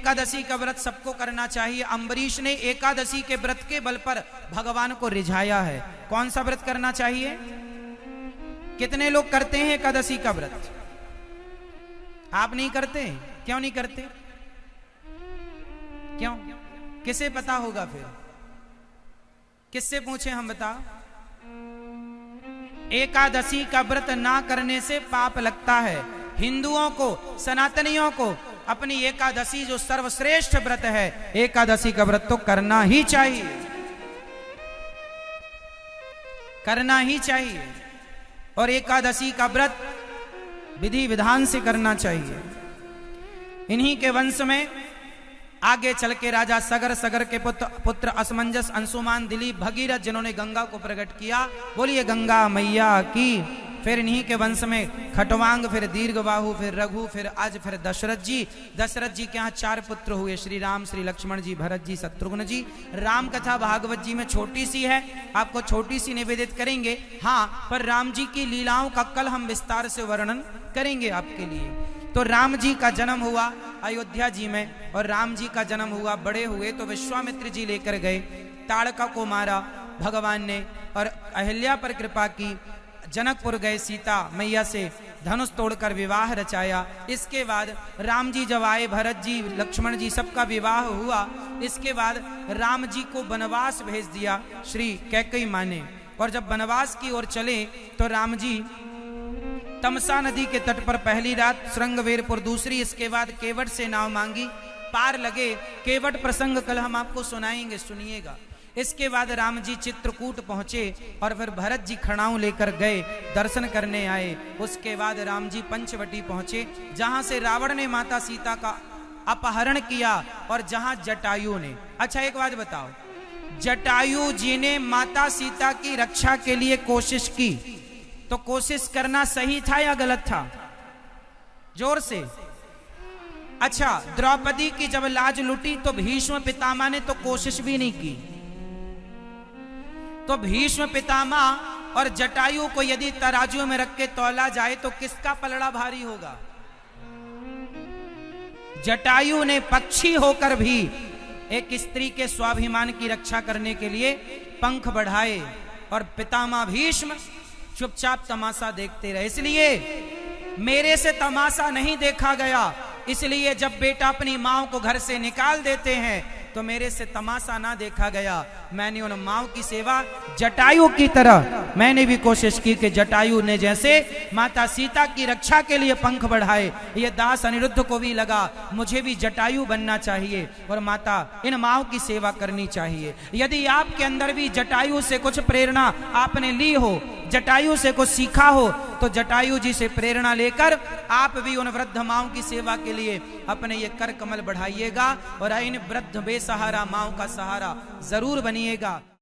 एकादशी का व्रत सबको करना चाहिए। अम्बरीश ने एकादशी के व्रत के बल पर भगवान को रिझाया है। कौन सा व्रत करना चाहिए? कितने लोग करते हैं एकादशी का व्रत? आप नहीं करते? क्यों नहीं करते? क्यों? किसे पता होगा? फिर किससे पूछे हम? बताओ। एकादशी का व्रत ना करने से पाप लगता है। हिंदुओं को, सनातनियों को अपनी एकादशी जो सर्वश्रेष्ठ व्रत है, एकादशी का व्रत तो करना ही चाहिए, करना ही चाहिए। और एकादशी का व्रत विधि विधान से करना चाहिए। इन्हीं के वंश में आगे चल के राजा सगर, सगर के पुत्र असमंजस, अंशुमान, दिलीप, भगीरथ, जिन्होंने गंगा को प्रकट किया। बोलिए गंगा मैया की। फिर इन्हीं के वंश में खटवांग, फिर दीर्घबाहु, फिर रघु, फिर आज फिर दशरथ जी। दशरथ जी के यहाँ 4 पुत्र हुए, श्री राम, श्री लक्ष्मण जी, भरत जी, शत्रुघ्न जी। राम कथा भागवत जी में छोटी सी है, आपको छोटी सी निवेदित करेंगे। हाँ, पर राम जी की लीलाओं का कल हम विस्तार से वर्णन करेंगे आपके लिए। तो राम जी का जन्म हुआ अयोध्या जी में, और राम जी का जन्म हुआ, बड़े हुए तो विश्वामित्र जी लेकर गए, ताड़का को मारा भगवान ने, और अहिल्या पर कृपा की। जनकपुर गए, सीता मैया से धनुष तोड़कर विवाह रचाया। इसके बाद राम जी जब आए, भरत जी, लक्ष्मण जी, सबका विवाह हुआ। इसके बाद राम जी को वनवास भेज दिया श्री कैकेयी मां ने। और जब वनवास की ओर चले तो राम जी तमसा नदी के तट पर पहली रात, श्रृंगवेरपुर दूसरी, इसके बाद केवट से नाव मांगी, पार लगे। केवट प्रसंग कल हम आपको सुनाएंगे, सुनिएगा। इसके बाद राम जी चित्रकूट पहुंचे, और फिर भरत जी खड़ाऊ लेकर गए, दर्शन करने आए। उसके बाद राम जी पंचवटी पहुंचे, जहां से रावण ने माता सीता का अपहरण किया, और जहां जटायु ने। अच्छा एक बात बताओ, जटायु जी ने माता सीता की रक्षा के लिए कोशिश की, तो कोशिश करना सही था या गलत था? जोर से। अच्छा, द्रौपदी की जब लाज लुटी तो भीष्म पितामह ने तो कोशिश भी नहीं की। तो भीष्म पितामह और जटायु को यदि तराजू में रख के तौला जाए तो किसका पलड़ा भारी होगा? जटायु ने पक्षी होकर भी एक स्त्री के स्वाभिमान की रक्षा करने के लिए पंख बढ़ाए, और पितामह भीष्म चुपचाप तमाशा देखते रहे। इसलिए मेरे से तमाशा नहीं देखा गया, इसलिए जब बेटा अपनी मां को घर से निकाल देते हैं तो मेरे से तमाशा ना देखा गया। मैंने उन माओ की सेवा जटायु की तरह मैंने भी कोशिश की कि जटायु ने जैसे माता सीता की रक्षा के लिए पंख बढ़ाए, ये दास अनिरुद्ध को भी लगा मुझे भी जटायु बनना चाहिए और माता इन माओ की सेवा करनी चाहिए। यदि आपके अंदर भी जटायु से कुछ प्रेरणा आपने ली हो, जटायु से कुछ सीखा हो, तो जटायु जी से प्रेरणा लेकर आप भी उन वृद्ध माओ की सेवा के लिए अपने ये कर कमल बढ़ाइएगा और इन वृद्ध बेसहारा माओ का सहारा जरूर बनिएगा।